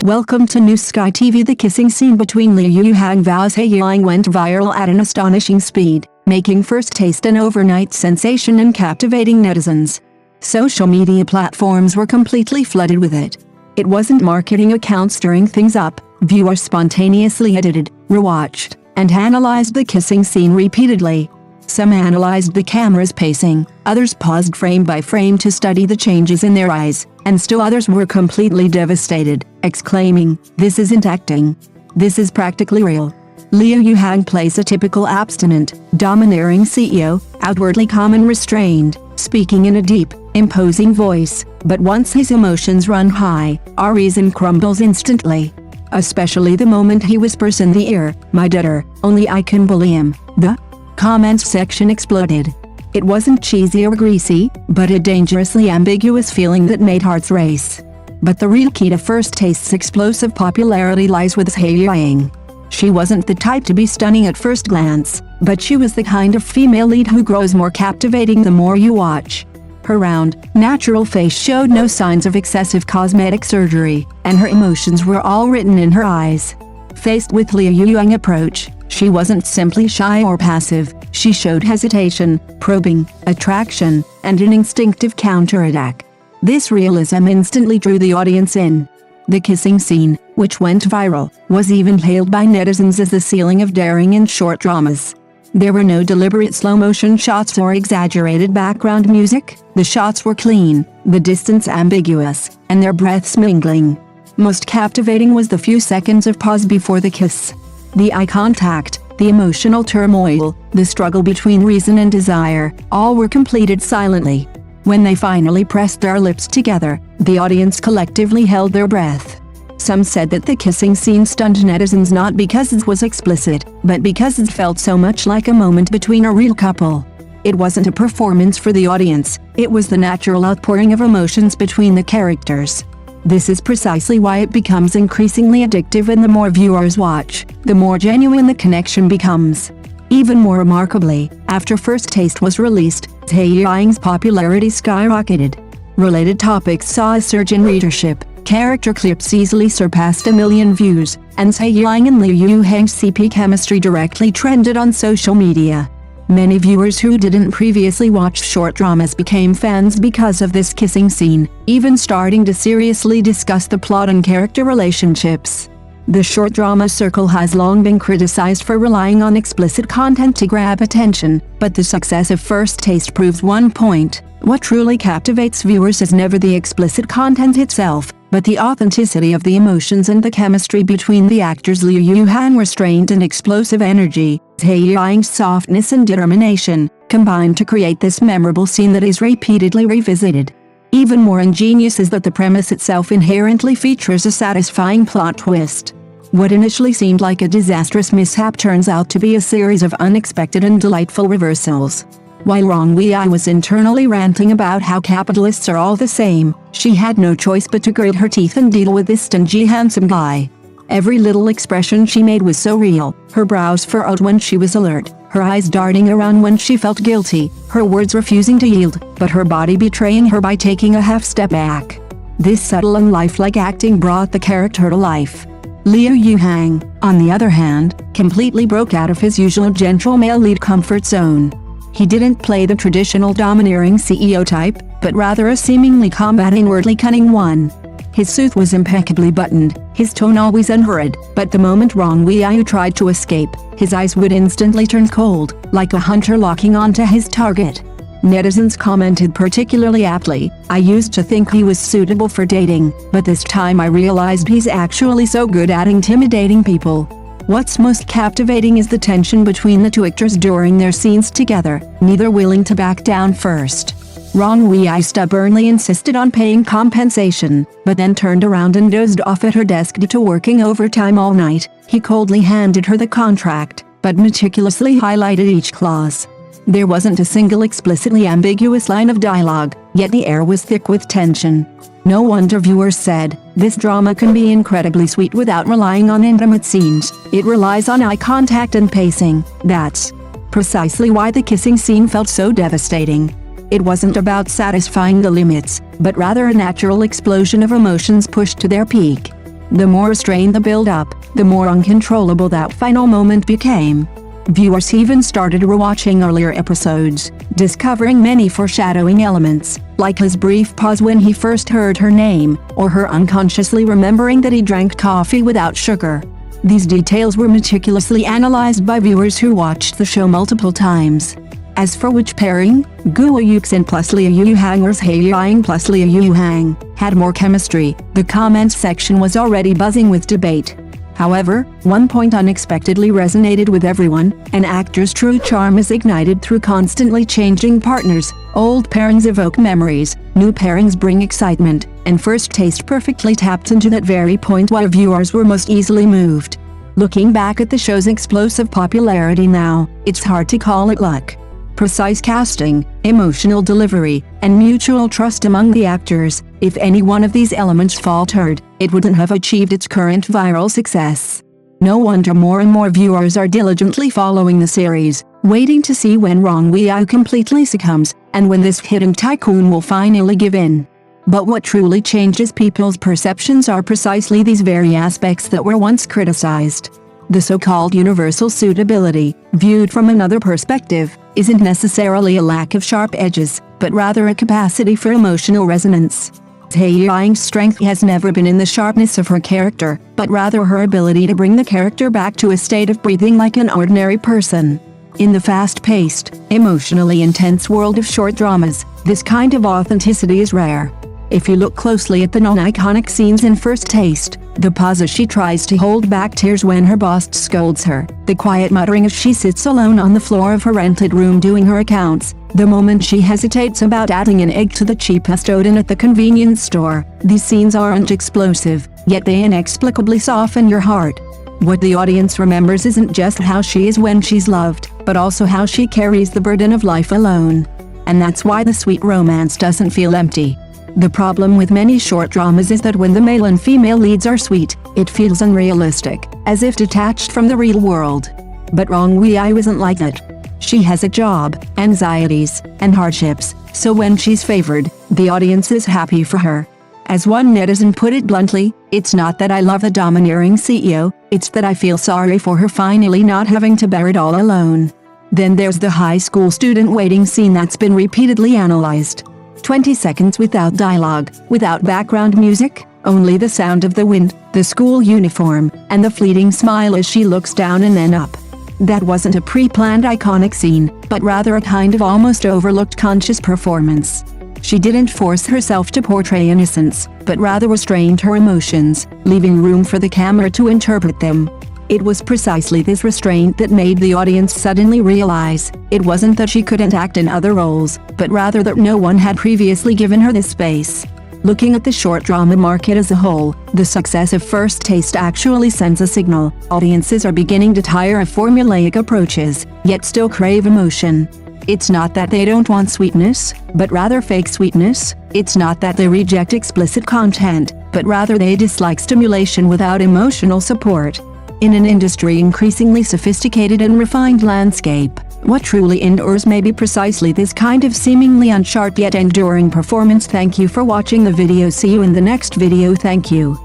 Welcome to New Sky TV. The kissing scene between Yuhang vows Yiying went viral at an astonishing speed, making First Taste an overnight sensation and captivating netizens. Social media platforms were completely flooded with it. It wasn't marketing accounts stirring things up, viewers spontaneously edited, rewatched, and analyzed the kissing scene repeatedly. Some analyzed the camera's pacing, others paused frame by frame to study the changes in their eyes, and still others were completely devastated, exclaiming, "This isn't acting. This is practically real." Yuhang plays a typical abstinent, domineering CEO, outwardly calm and restrained, speaking in a deep, imposing voice, but once his emotions run high, our reason crumbles instantly. Especially the moment he whispers in the ear, "My daughter, only I can bully him." The comments section exploded. It wasn't cheesy or greasy, but a dangerously ambiguous feeling that made hearts race. But the real key to First Taste's explosive popularity lies with Yiying. She wasn't the type to be stunning at first glance, but she was the kind of female lead who grows more captivating the more you watch. Her round, natural face showed no signs of excessive cosmetic surgery, and her emotions were all written in her eyes. Faced with Yuhang's approach, she wasn't simply shy or passive, she showed hesitation, probing, attraction, and an instinctive counterattack. This realism instantly drew the audience in. The kissing scene, which went viral, was even hailed by netizens as the ceiling of daring in short dramas. There were no deliberate slow-motion shots or exaggerated background music, the shots were clean, the distance ambiguous, and their breaths mingling. Most captivating was the few seconds of pause before the kiss. The eye contact, the emotional turmoil, the struggle between reason and desire, all were completed silently. When they finally pressed their lips together, the audience collectively held their breath. Some said that the kissing scene stunned netizens not because it was explicit, but because it felt so much like a moment between a real couple. It wasn't a performance for the audience, it was the natural outpouring of emotions between the characters. This is precisely why it becomes increasingly addictive, and the more viewers watch, the more genuine the connection becomes. Even more remarkably, after First Taste was released, Yiying's popularity skyrocketed. Related topics saw a surge in readership, character clips easily surpassed 1 million views, and Yiying and Yuhang's CP chemistry directly trended on social media. Many viewers who didn't previously watch short dramas became fans because of this kissing scene, even starting to seriously discuss the plot and character relationships. The short drama circle has long been criticized for relying on explicit content to grab attention, but the success of First Taste proves one point: what truly captivates viewers is never the explicit content itself, but the authenticity of the emotions and the chemistry between the actors. Yuhang's restrained and explosive energy, Yiying's softness and determination, combined to create this memorable scene that is repeatedly revisited. Even more ingenious is that the premise itself inherently features a satisfying plot twist. What initially seemed like a disastrous mishap turns out to be a series of unexpected and delightful reversals. While Yiying was internally ranting about how capitalists are all the same, she had no choice but to grit her teeth and deal with this stingy handsome guy. Every little expression she made was so real, her brows furrowed when she was alert, her eyes darting around when she felt guilty, her words refusing to yield, but her body betraying her by taking a half step back. This subtle and lifelike acting brought the character to life. Yuhang, on the other hand, completely broke out of his usual gentle male lead comfort zone. He didn't play the traditional domineering CEO type, but rather a seemingly calm and inwardly cunning one. His suit was impeccably buttoned, his tone always unhurried, but the moment Yiying tried to escape, his eyes would instantly turn cold, like a hunter locking onto his target. Netizens commented particularly aptly, "I used to think he was suitable for dating, but this time I realized he's actually so good at intimidating people." What's most captivating is the tension between the two actors during their scenes together, neither willing to back down first. Yiying stubbornly insisted on paying compensation, but then turned around and dozed off at her desk due to working overtime all night. He coldly handed her the contract, but meticulously highlighted each clause. There wasn't a single explicitly ambiguous line of dialogue, yet the air was thick with tension. No wonder viewers said, "This drama can be incredibly sweet without relying on intimate scenes. It relies on eye contact and pacing." That's precisely why the kissing scene felt so devastating. It wasn't about satisfying the limits, but rather a natural explosion of emotions pushed to their peak. The more strained the build-up, the more uncontrollable that final moment became. Viewers even started rewatching earlier episodes, discovering many foreshadowing elements, like his brief pause when he first heard her name, or her unconsciously remembering that he drank coffee without sugar. These details were meticulously analyzed by viewers who watched the show multiple times. As for which pairing, Guo Yuxin plus Liu Yuhang or Zhai Yiying plus Liu Yuhang had more chemistry, the comments section was already buzzing with debate. However, one point unexpectedly resonated with everyone: an actor's true charm is ignited through constantly changing partners. Old pairings evoke memories, new pairings bring excitement, and First Taste perfectly tapped into that very point where viewers were most easily moved. Looking back at the show's explosive popularity now, it's hard to call it luck. Precise casting, emotional delivery, and mutual trust among the actors, if any one of these elements faltered, it wouldn't have achieved its current viral success. No wonder more and more viewers are diligently following the series, waiting to see when Wang Weiyao completely succumbs, and when this hidden tycoon will finally give in. But what truly changes people's perceptions are precisely these very aspects that were once criticized. The so-called universal suitability, viewed from another perspective, isn't necessarily a lack of sharp edges, but rather a capacity for emotional resonance. Zhai Yiying's strength has never been in the sharpness of her character, but rather her ability to bring the character back to a state of breathing like an ordinary person. In the fast-paced, emotionally intense world of short dramas, this kind of authenticity is rare. If you look closely at the non-iconic scenes in First Taste, the pause as she tries to hold back tears when her boss scolds her, the quiet muttering as she sits alone on the floor of her rented room doing her accounts, the moment she hesitates about adding an egg to the cheapest oden at the convenience store, these scenes aren't explosive, yet they inexplicably soften your heart. What the audience remembers isn't just how she is when she's loved, but also how she carries the burden of life alone. And that's why the sweet romance doesn't feel empty. The problem with many short dramas is that when the male and female leads are sweet, it feels unrealistic, as if detached from the real world. But Wang Weiyao isn't like that. She has a job, anxieties, and hardships, so when she's favored, the audience is happy for her. As one netizen put it bluntly, it's not that I love the domineering CEO, it's that I feel sorry for her finally not having to bear it all alone. Then there's the high school student waiting scene that's been repeatedly analyzed. 20 seconds without dialogue, without background music, only the sound of the wind, the school uniform, and the fleeting smile as she looks down and then up. That wasn't a pre-planned iconic scene, but rather a kind of almost overlooked conscious performance. She didn't force herself to portray innocence, but rather restrained her emotions, leaving room for the camera to interpret them. It was precisely this restraint that made the audience suddenly realize it wasn't that she couldn't act in other roles, but rather that no one had previously given her this space. Looking at the short drama market as a whole, the success of First Taste actually sends a signal. Audiences are beginning to tire of formulaic approaches, yet still crave emotion. It's not that they don't want sweetness, but rather fake sweetness. It's not that they reject explicit content, but rather they dislike stimulation without emotional support. In an industry increasingly sophisticated and refined landscape, what truly endures may be precisely this kind of seemingly unsharp yet enduring performance. Thank you for watching the video. See you in the next video. Thank you.